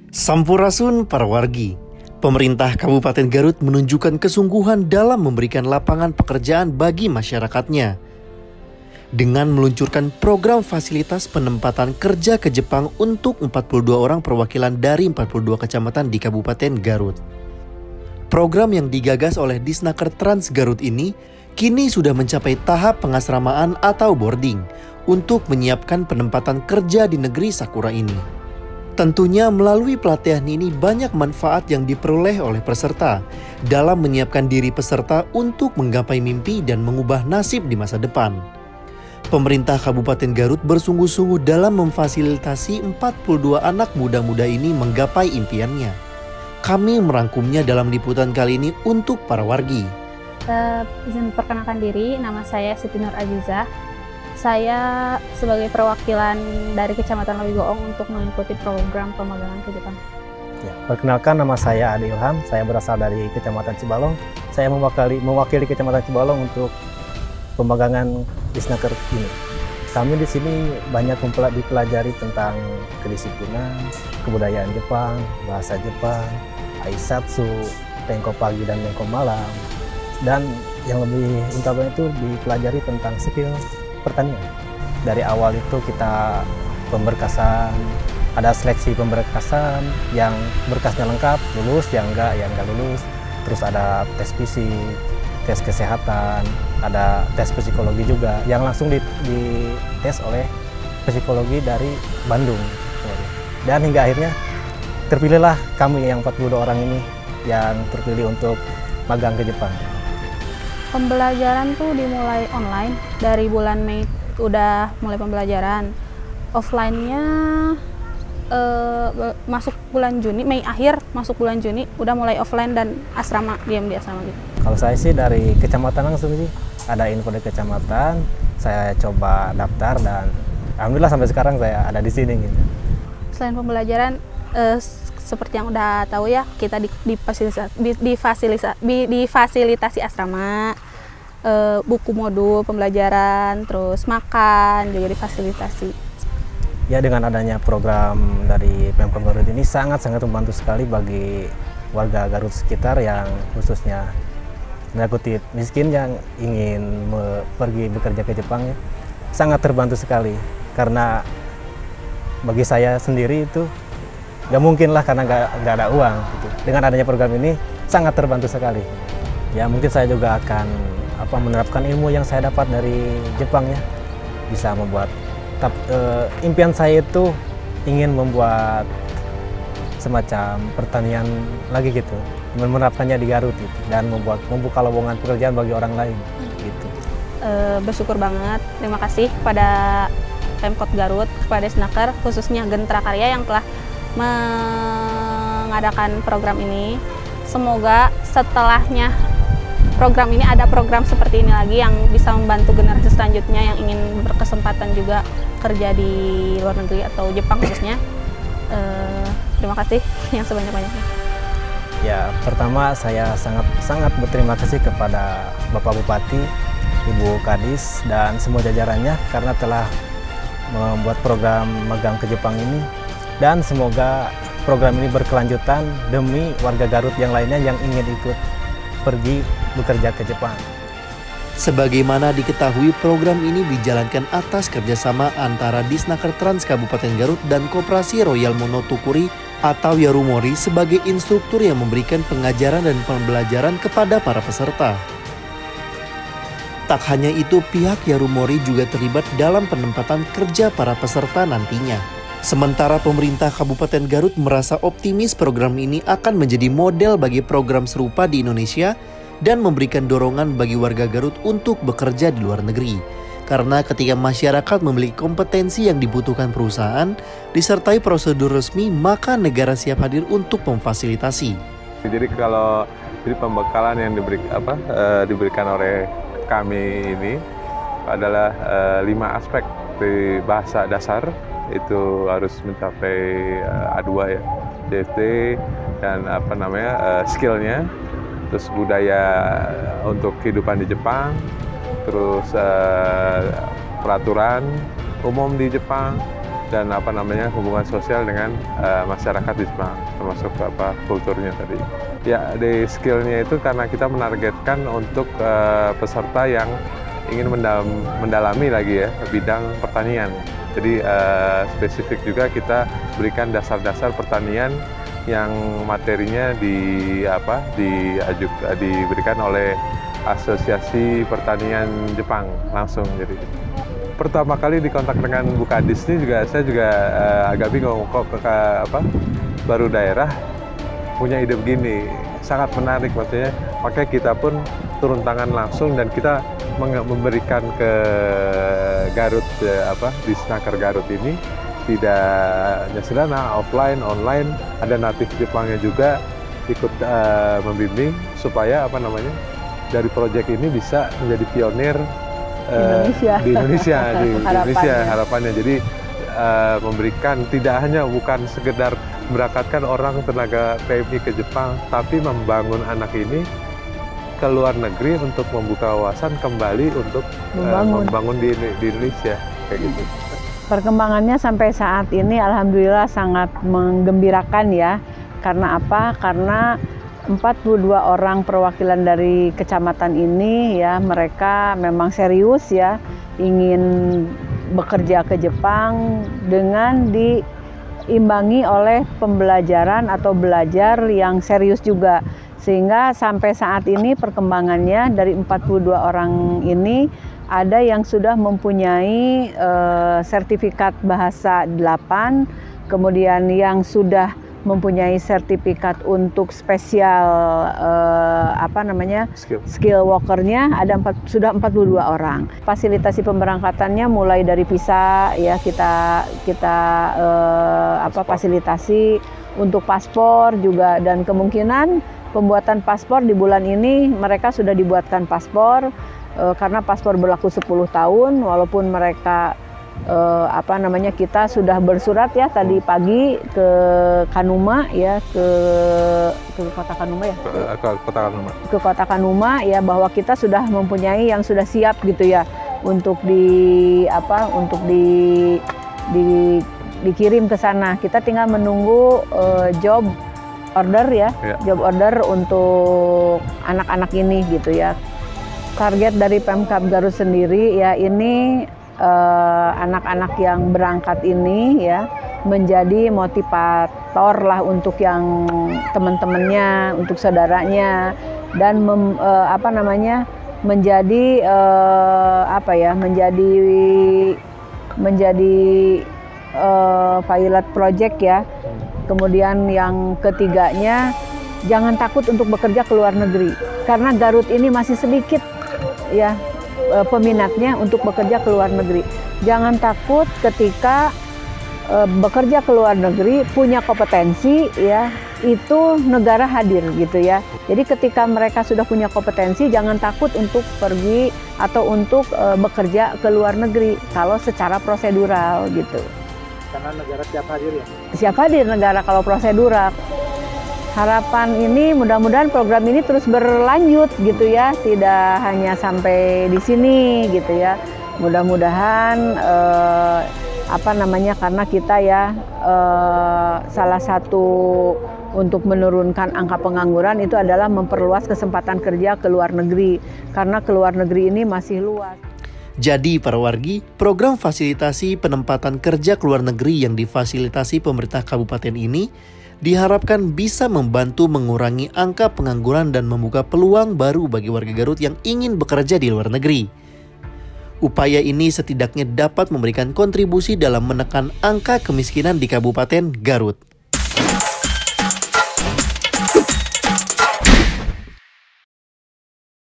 Sampurasun Parawargi. Pemerintah Kabupaten Garut menunjukkan kesungguhan dalam memberikan lapangan pekerjaan bagi masyarakatnya. Dengan meluncurkan program fasilitas penempatan kerja ke Jepang untuk 42 orang perwakilan dari 42 kecamatan di Kabupaten Garut. Program yang digagas oleh Disnaker Trans Garut ini kini sudah mencapai tahap pengasramaan atau boarding untuk menyiapkan penempatan kerja di negeri Sakura ini. Tentunya melalui pelatihan ini banyak manfaat yang diperoleh oleh peserta dalam menyiapkan diri peserta untuk menggapai mimpi dan mengubah nasib di masa depan. Pemerintah Kabupaten Garut bersungguh-sungguh dalam memfasilitasi 42 anak muda-muda ini menggapai impiannya. Kami merangkumnya dalam liputan kali ini untuk para wargi. Izin perkenalkan diri, nama saya Siti Nur Azizah. Saya sebagai perwakilan dari Kecamatan Lewigoong untuk mengikuti program pemagangan ke Jepang. Ya, perkenalkan, nama saya Ade Ilham. Saya berasal dari Kecamatan Cibalong. Saya mewakili Kecamatan Cibalong untuk pemagangan Disnaker ini. Kami di sini banyak dipelajari tentang kedisiplinan, kebudayaan Jepang, bahasa Jepang, aisatsu, tengko pagi dan tengko malam, dan yang lebih utama itu dipelajari tentang skill pertanian. Dari awal itu kita pemberkasan, ada seleksi pemberkasan yang berkasnya lengkap, lulus, yang enggak lulus. Terus ada tes fisik, tes kesehatan, ada tes psikologi juga yang langsung dites oleh psikologi dari Bandung. Dan hingga akhirnya terpilihlah kami yang 42 orang ini yang terpilih untuk magang ke Jepang. Pembelajaran tuh dimulai online, dari bulan Mei udah mulai pembelajaran. Offline-nya masuk bulan Juni, Mei akhir masuk bulan Juni udah mulai offline dan asrama, diam di asrama gitu. Kalau saya sih dari kecamatan langsung sih, ada info dari kecamatan, saya coba daftar dan alhamdulillah sampai sekarang saya ada di sini gitu. Selain pembelajaran, seperti yang udah tahu ya, kita difasilitasi asrama, buku modul pembelajaran, terus makan juga difasilitasi. Ya, dengan adanya program dari Pemkab Garut ini sangat-sangat membantu sekali bagi warga Garut sekitar yang khususnya kutip miskin yang ingin pergi bekerja ke Jepang ya, sangat terbantu sekali. Karena bagi saya sendiri itu nggak mungkin lah karena nggak ada uang gitu. Dengan adanya program ini sangat terbantu sekali. Ya, mungkin saya juga akan menerapkan ilmu yang saya dapat dari Jepang ya, bisa membuat impian saya itu ingin membuat semacam pertanian lagi gitu, menerapkannya di Garut gitu, dan membuka lowongan pekerjaan bagi orang lain gitu. Bersyukur banget, terima kasih kepada Pemkot Garut, kepada Disnaker, khususnya Gentra Karya yang telah mengadakan program ini. Semoga setelahnya program ini ada program seperti ini lagi yang bisa membantu generasi selanjutnya yang ingin berkesempatan juga kerja di luar negeri atau Jepang khususnya. Terima kasih yang sebanyak-banyaknya. Ya, pertama saya sangat berterima kasih kepada Bapak Bupati, Ibu Kadis, dan semua jajarannya karena telah membuat program magang ke Jepang ini, dan semoga program ini berkelanjutan demi warga Garut yang lainnya yang ingin ikut pergi bekerja ke Jepang. Sebagaimana diketahui, program ini dijalankan atas kerjasama antara Disnaker Trans Kabupaten Garut dan Koperasi Royal Monotokuri atau Yarumori sebagai instruktur yang memberikan pengajaran dan pembelajaran kepada para peserta. Tak hanya itu, pihak Yarumori juga terlibat dalam penempatan kerja para peserta nantinya. Sementara pemerintah Kabupaten Garut merasa optimis program ini akan menjadi model bagi program serupa di Indonesia dan memberikan dorongan bagi warga Garut untuk bekerja di luar negeri. Karena ketika masyarakat memiliki kompetensi yang dibutuhkan perusahaan, disertai prosedur resmi, maka negara siap hadir untuk memfasilitasi. Jadi kalau pembekalan yang diberikan oleh kami ini adalah 5 aspek. Di bahasa dasar itu harus mencapai A2 ya, DFT, dan skillnya, terus budaya untuk kehidupan di Jepang, terus peraturan umum di Jepang, dan hubungan sosial dengan masyarakat di Jepang, termasuk kulturnya tadi. Ya, di skillnya itu karena kita menargetkan untuk peserta yang ingin mendalami lagi ya bidang pertanian. Jadi spesifik juga kita berikan dasar-dasar pertanian yang materinya diberikan oleh Asosiasi Pertanian Jepang langsung. Jadi pertama kali dikontak dengan Bu Kadis ini saya juga agak bingung kok baru daerah punya ide begini, sangat menarik maksudnya. Makanya kita pun turun tangan langsung dan kita memberikan ke Garut di Snaker Garut ini tidak hanya sederhana, offline, online, ada natif Jepangnya juga ikut membimbing supaya dari proyek ini bisa menjadi pionir di Indonesia harapannya. Jadi memberikan tidak hanya bukan sekedar berangkatkan orang tenaga PMI ke Jepang, tapi membangun anak ini ke luar negeri untuk membuka wawasan kembali untuk membangun di Indonesia kayak gitu. Perkembangannya sampai saat ini alhamdulillah sangat menggembirakan ya. Karena apa? Karena 42 orang perwakilan dari kecamatan ini ya, mereka memang serius ya ingin bekerja ke Jepang dengan diimbangi oleh pembelajaran atau belajar yang serius juga. Sehingga sampai saat ini perkembangannya dari 42 orang ini ada yang sudah mempunyai sertifikat bahasa 8, kemudian yang sudah mempunyai sertifikat untuk spesial skill workernya sudah 42 orang. Fasilitasi pemberangkatannya mulai dari visa ya kita fasilitasi untuk paspor juga, dan kemungkinan pembuatan paspor di bulan ini mereka sudah dibuatkan paspor karena paspor berlaku 10 tahun walaupun mereka kita sudah bersurat ya tadi pagi ke Kanuma ya, ke kota Kanuma ya, ke kota Kanuma ya, bahwa kita sudah mempunyai yang sudah siap gitu ya untuk dikirim ke sana. Kita tinggal menunggu job order ya, job order untuk anak-anak ini gitu ya. Target dari Pemkab Garut sendiri ya, ini anak-anak yang berangkat ini ya menjadi motivator lah untuk yang teman-temannya, untuk saudaranya, dan menjadi pilot project ya. Kemudian yang ketiganya, jangan takut untuk bekerja ke luar negeri karena Garut ini masih sedikit ya peminatnya untuk bekerja ke luar negeri. Jangan takut ketika bekerja ke luar negeri, punya kompetensi ya, itu negara hadir gitu ya. Jadi ketika mereka sudah punya kompetensi, jangan takut untuk pergi atau untuk bekerja ke luar negeri kalau secara prosedural gitu. Karena negara siap hadir ya? Siap hadir negara kalau prosedural. Harapan ini mudah-mudahan program ini terus berlanjut gitu ya, tidak hanya sampai di sini gitu ya. Mudah-mudahan karena kita ya salah satu untuk menurunkan angka pengangguran itu adalah memperluas kesempatan kerja ke luar negeri, karena ke luar negeri ini masih luas. Jadi para wargi, program fasilitasi penempatan kerja ke luar negeri yang difasilitasi pemerintah kabupaten ini diharapkan bisa membantu mengurangi angka pengangguran dan membuka peluang baru bagi warga Garut yang ingin bekerja di luar negeri. Upaya ini setidaknya dapat memberikan kontribusi dalam menekan angka kemiskinan di Kabupaten Garut.